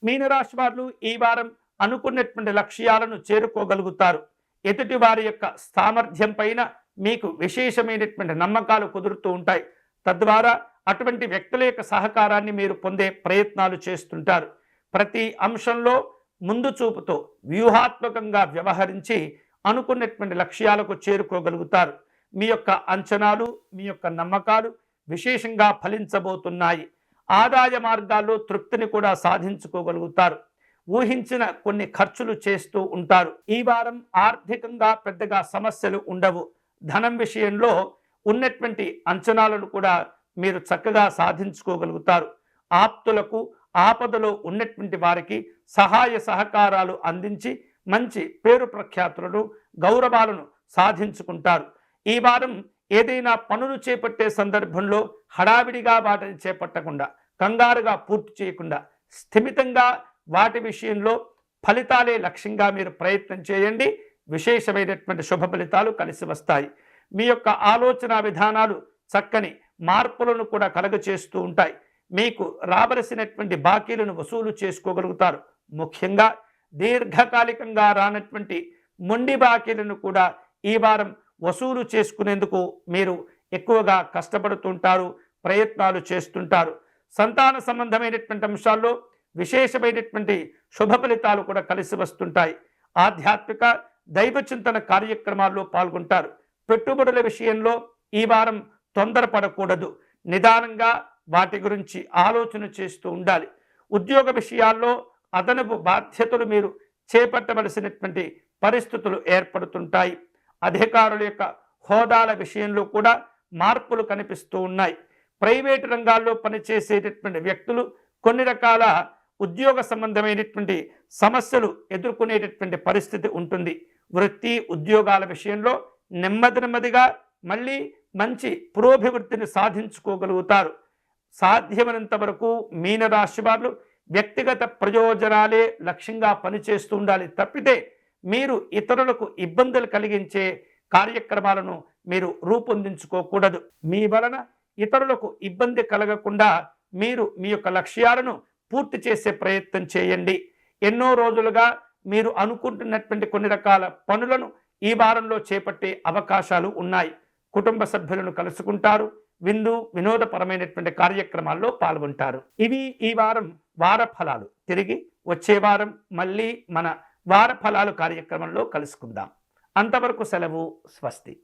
మీనరాశి వారు ఈ వారం అనుకున్నటువంటి లక్ష్యాలను చేరుకోగలుగుతారు. ఎదుటి వారి యొక్క సామర్థ్యం పైన మీకు విశేషమైనటువంటి నమ్మకాలు కుదురుతూ ఉంటాయి. తద్వారా అటువంటి వ్యక్తుల యొక్క సహకారాన్ని మీరు పొందే ప్రయత్నాలు చేస్తుంటారు. ప్రతి అంశంలో ముందు చూపుతో వ్యూహాత్మకంగా వ్యవహరించి అనుకున్నటువంటి లక్ష్యాలకు చేరుకోగలుగుతారు. మీ యొక్క అంచనాలు, మీ యొక్క నమ్మకాలు విశేషంగా ఫలించబోతున్నాయి. ఆదాయ మార్గాల్లో తృప్తిని కూడా సాధించుకోగలుగుతారు. ఊహించిన కొన్ని ఖర్చులు చేస్తూ ఉంటారు. ఈ వారం ఆర్థికంగా పెద్దగా సమస్యలు ఉండవు. ధనం విషయంలో ఉన్నటువంటి అంచనాలను కూడా మీరు చక్కగా సాధించుకోగలుగుతారు. ఆప్తులకు, ఆపదలో ఉన్నటువంటి వారికి సహాయ సహకారాలు అందించి మంచి పేరు ప్రఖ్యాతులను, గౌరవాలను సాధించుకుంటారు. ఈ వారం ఏదైనా పనులు చేపట్టే సందర్భంలో హడావిడిగా వాటిని చేపట్టకుండా, కంగారుగా పూర్తి చేయకుండా స్థిమితంగా వాటి విషయంలో ఫలితాలే లక్ష్యంగా మీరు ప్రయత్నం చేయండి. విశేషమైనటువంటి శుభ ఫలితాలు కలిసి వస్తాయి. మీ యొక్క ఆలోచన విధానాలు చక్కని మార్పులను కూడా కలుగచేస్తూ ఉంటాయి. మీకు రావలసినటువంటి బాకీలను వసూలు చేసుకోగలుగుతారు. ముఖ్యంగా దీర్ఘకాలికంగా రానటువంటి మొండి బాకీలను కూడా ఈ వారం వసూలు చేసుకునేందుకు మీరు ఎక్కువగా కష్టపడుతుంటారు, ప్రయత్నాలు చేస్తుంటారు. సంతాన సంబంధమైనటువంటి అంశాల్లో విశేషమైనటువంటి శుభ ఫలితాలు కూడా కలిసి వస్తుంటాయి. ఆధ్యాత్మిక దైవ చింతన కార్యక్రమాల్లో పాల్గొంటారు. పెట్టుబడుల విషయంలో ఈ వారం తొందరపడకూడదు. నిదానంగా వాటి గురించి ఆలోచన చేస్తూ ఉండాలి. ఉద్యోగ విషయాల్లో అదనపు బాధ్యతలు మీరు చేపట్టవలసినటువంటి పరిస్థితులు ఏర్పడుతుంటాయి. అధికారుల యొక్క హోదాల విషయంలో కూడా మార్పులు కనిపిస్తూ ఉన్నాయి. ప్రైవేటు రంగాల్లో పనిచేసేటటువంటి వ్యక్తులు కొన్ని రకాల ఉద్యోగ సంబంధమైనటువంటి సమస్యలు ఎదుర్కొనేటటువంటి పరిస్థితి ఉంటుంది. వృత్తి ఉద్యోగాల విషయంలో నెమ్మదిగా మళ్ళీ మంచి పురోభివృద్ధిని సాధించుకోగలుగుతారు. సాధ్యమైనంత వరకు మీనరాశి వారు వ్యక్తిగత ప్రయోజనాలే లక్ష్యంగా పనిచేస్తూ ఉండాలి తప్పితే మీరు ఇతరులకు ఇబ్బందులు కలిగించే కార్యక్రమాలను మీరు రూపొందించుకోకూడదు. మీ వలన ఇతరులకు ఇబ్బంది కలగకుండా మీరు మీ యొక్క లక్ష్యాలను పూర్తి చేసే ప్రయత్నం చేయండి. ఎన్నో రోజులుగా మీరు అనుకుంటున్నటువంటి కొన్ని రకాల పనులను ఈ వారంలో చేపట్టే అవకాశాలు ఉన్నాయి. కుటుంబ సభ్యులను కలుసుకుంటారు. వినోదపరమైనటువంటి కార్యక్రమాల్లో పాల్గొంటారు. ఇవి ఈ వారం వార ఫలాలు. తిరిగి వచ్చే వారం మళ్ళీ మన వార ఫలాలు కార్యక్రమంలో కలుసుకుందాం. అంతవరకు సెలవు. స్వస్తి.